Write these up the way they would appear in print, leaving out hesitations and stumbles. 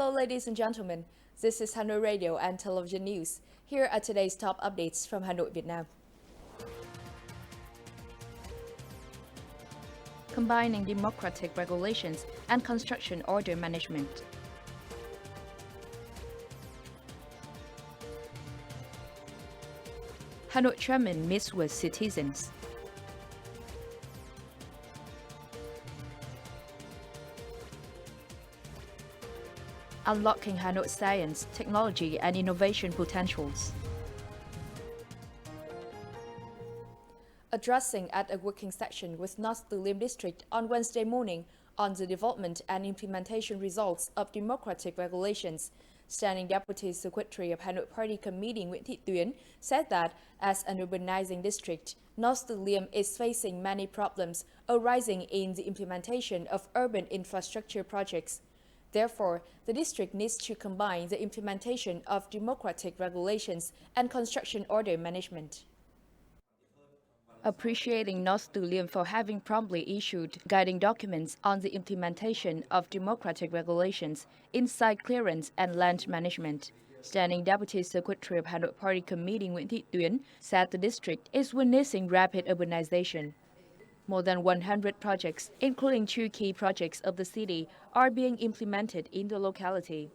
Hello, ladies and gentlemen. This is Hanoi Radio and Television News. Here are today's top updates from Hanoi, Vietnam. Combining democratic regulations and construction order management. Hanoi chairman meets with citizens. Unlocking Hanoi science, technology and innovation potentials. Addressing at a working session with North Tu Liêm District on Wednesday morning on the development and implementation results of democratic regulations, Standing Deputy Secretary of Hanoi Party Committee Nguyễn Thị Tuyến said that as an urbanizing district, North Tu Liêm is facing many problems arising in the implementation of urban infrastructure projects. Therefore, the district needs to combine the implementation of democratic regulations and construction order management. Appreciating North Tu Liêm for having promptly issued guiding documents on the implementation of democratic regulations in site clearance and land management, Standing Deputy Secretary of Hanoi Party Committee Nguyễn Thị Tuyến said the district is witnessing rapid urbanization. More than 100 projects, including 2 key projects of the city, are being implemented in the locality.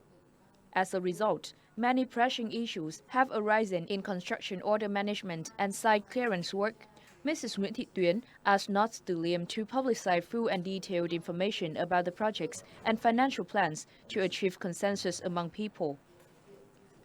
As a result, many pressing issues have arisen in construction order management and site clearance work. Mrs. Nguyễn Thị Tuyến asked North Tu Liêm to publicize full and detailed information about the projects and financial plans to achieve consensus among people.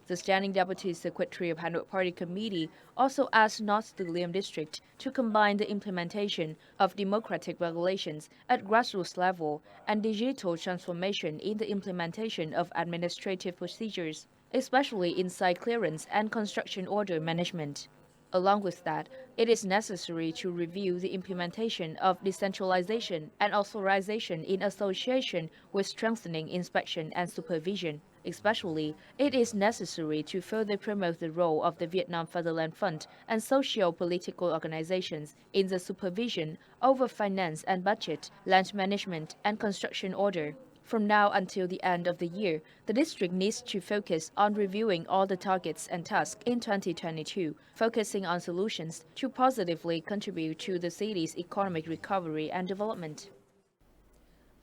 The Standing Deputy Secretary of Hanoi Party Committee also asked North Tu Liêm District to combine the implementation of democratic regulations at grassroots level and digital transformation in the implementation of administrative procedures, especially in site clearance and construction order management. Along with that, it is necessary to review the implementation of decentralization and authorization in association with strengthening inspection and supervision. Especially, it is necessary to further promote the role of the Vietnam Fatherland Fund and socio-political organizations in the supervision over finance and budget, land management, and construction order. From now until the end of the year, the district needs to focus on reviewing all the targets and tasks in 2022, focusing on solutions to positively contribute to the city's economic recovery and development.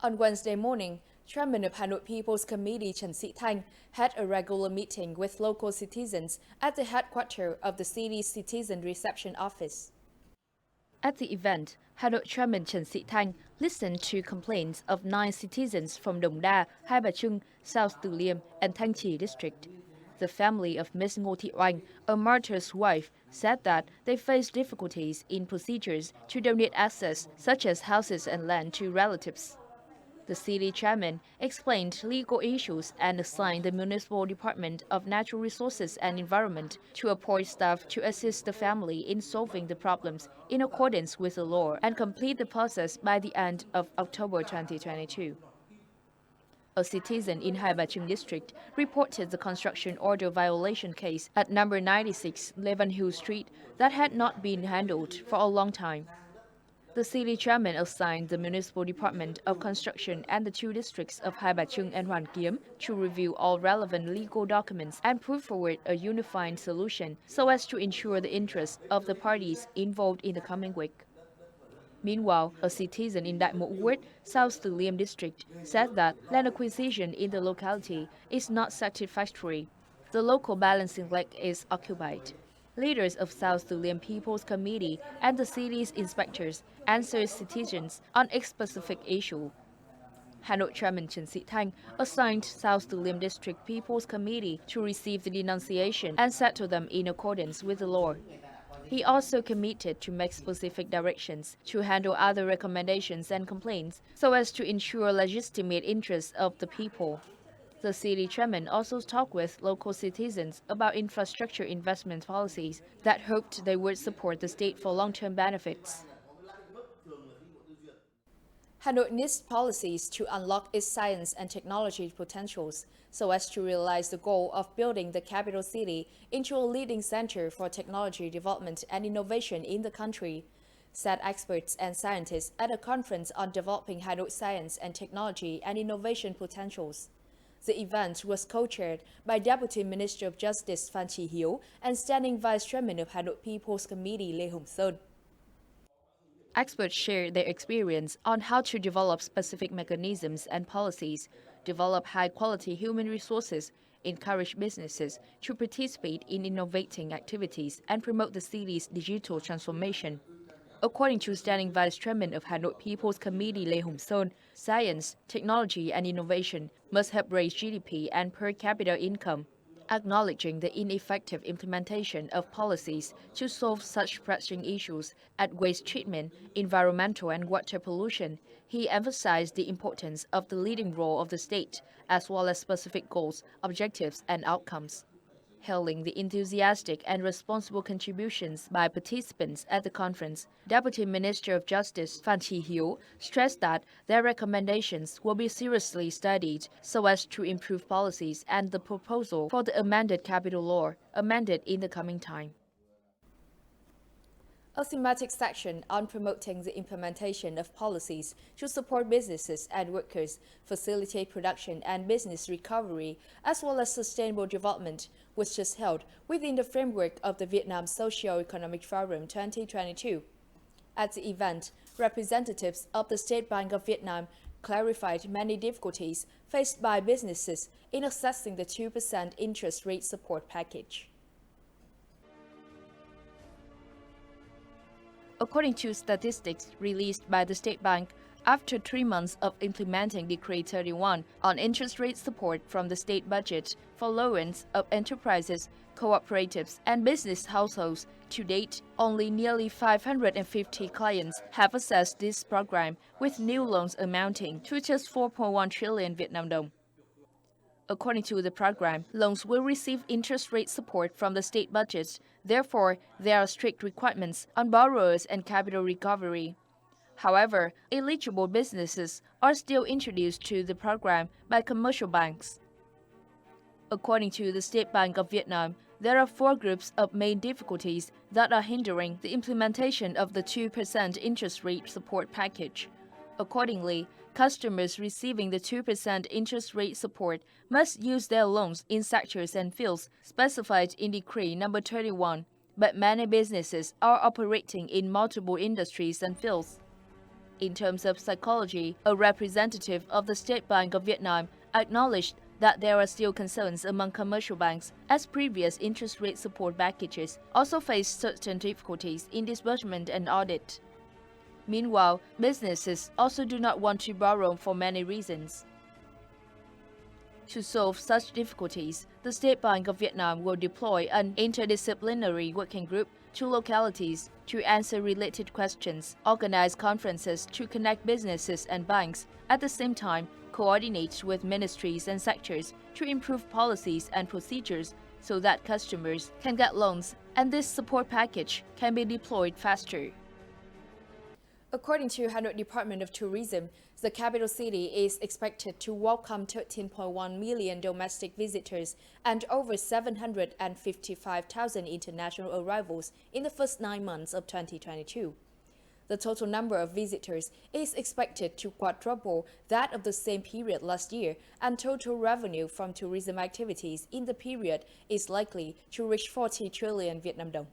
On Wednesday morning, Chairman of Hanoi People's Committee Trần Sĩ Thanh had a regular meeting with local citizens at the headquarters of the city's Citizen Reception Office. At the event, Hanoi Chairman Trần Sĩ Thanh listened to complaints of 9 citizens from Dong Da, Hai Bà Trưng, South Tu Liêm, and Thanh Trì district. The family of Ms. Ngô Thị Oanh, a martyr's wife, said that they face difficulties in procedures to donate assets such as houses and land to relatives. The city chairman explained legal issues and assigned the Municipal Department of Natural Resources and Environment to appoint staff to assist the family in solving the problems in accordance with the law and complete the process by the end of October 2022. A citizen in Hai Bà Trưng district reported the construction order violation case at number 96 Levanhue Street that had not been handled for a long time. The city chairman assigned the Municipal Department of Construction and the 2 districts of Hai Bà Trưng and Hoàn Kiếm to review all relevant legal documents and put forward a unified solution so as to ensure the interests of the parties involved in the coming week. Meanwhile, a citizen in Đại Mỗ Ward, South Tu Liêm district, said that land acquisition in the locality is not satisfactory. The local balancing lake is occupied. Leaders of South Tu Liêm People's Committee and the city's inspectors answered citizens on a specific issue. Hanoi Chairman Trần Sĩ Thanh assigned South Tu Liêm District People's Committee to receive the denunciation and settle them in accordance with the law. He also committed to make specific directions to handle other recommendations and complaints so as to ensure legitimate interests of the people. The city chairman also talked with local citizens about infrastructure investment policies that hoped they would support the state for long-term benefits. Hanoi needs policies to unlock its science and technology potentials so as to realize the goal of building the capital city into a leading center for technology development and innovation in the country, said experts and scientists at a conference on developing Hanoi science and technology and innovation potentials. The event was co-chaired by Deputy Minister of Justice Phan Chi-hiếu and Standing Vice Chairman of Hanoi People's Committee Lê Hồng Sơn. Experts shared their experience on how to develop specific mechanisms and policies, develop high-quality human resources, encourage businesses to participate in innovating activities, and promote the city's digital transformation. According to Standing Vice Chairman of Hanoi People's Committee Lê Hồng Sơn, science, technology, and innovation must help raise GDP and per capita income. Acknowledging the ineffective implementation of policies to solve such pressing issues as waste treatment, environmental and water pollution, he emphasized the importance of the leading role of the state, as well as specific goals, objectives, and outcomes. Hailing the enthusiastic and responsible contributions by participants at the conference, Deputy Minister of Justice Phan Chi-hiếu stressed that their recommendations will be seriously studied so as to improve policies and the proposal for the amended capital law amended in the coming time. A thematic section on promoting the implementation of policies to support businesses and workers, facilitate production and business recovery, as well as sustainable development, was just held within the framework of the Vietnam Socio-Economic Forum 2022. At the event, representatives of the State Bank of Vietnam clarified many difficulties faced by businesses in accessing the 2% interest rate support package. According to statistics released by the State Bank, after 3 months of implementing Decree 31 on interest rate support from the state budget for loans of enterprises, cooperatives, and business households, to date, only nearly 550 clients have accessed this program, with new loans amounting to just 4.1 trillion Vietnam dong. According to the program, loans will receive interest rate support from the state budget. Therefore, there are strict requirements on borrowers and capital recovery. However, eligible businesses are still introduced to the program by commercial banks. According to the State Bank of Vietnam, there are 4 groups of main difficulties that are hindering the implementation of the 2% interest rate support package. Accordingly, customers receiving the 2% interest rate support must use their loans in sectors and fields specified in Decree number 31, but many businesses are operating in multiple industries and fields. In terms of psychology, a representative of the State Bank of Vietnam acknowledged that there are still concerns among commercial banks, as previous interest rate support packages also face certain difficulties in disbursement and audit. Meanwhile, businesses also do not want to borrow for many reasons. To solve such difficulties, the State Bank of Vietnam will deploy an interdisciplinary working group to localities to answer related questions, organize conferences to connect businesses and banks, at the same time coordinate with ministries and sectors to improve policies and procedures so that customers can get loans and this support package can be deployed faster. According to Hanoi Department of Tourism, the capital city is expected to welcome 13.1 million domestic visitors and over 755,000 international arrivals in the first 9 months of 2022. The total number of visitors is expected to quadruple that of the same period last year, and total revenue from tourism activities in the period is likely to reach 40 trillion Vietnam dong.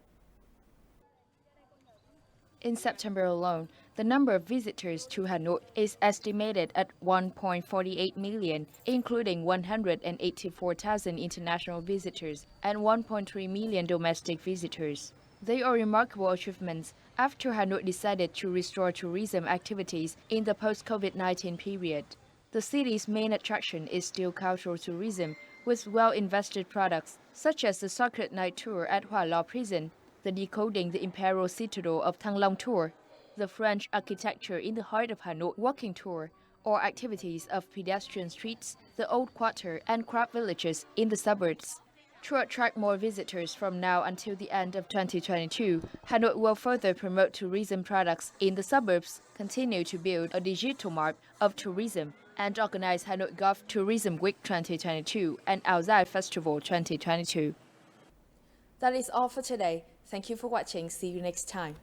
In September alone, the number of visitors to Hanoi is estimated at 1.48 million, including 184,000 international visitors and 1.3 million domestic visitors. They are remarkable achievements after Hanoi decided to restore tourism activities in the post-COVID-19 period. The city's main attraction is still cultural tourism, with well-invested products such as the Sacred Night Tour at Hua Lo Prison, the Decoding the Imperial Citadel of Thăng Long Tour, the French Architecture in the Heart of Hanoi walking tour, or activities of pedestrian streets, the Old Quarter, and craft villages in the suburbs. To attract more visitors from now until the end of 2022, Hanoi will further promote tourism products in the suburbs, continue to build a digital map of tourism, and organize Hanoi Golf Tourism Week 2022 and Áo Dài Festival 2022. That is all for today. Thank you for watching. See you next time.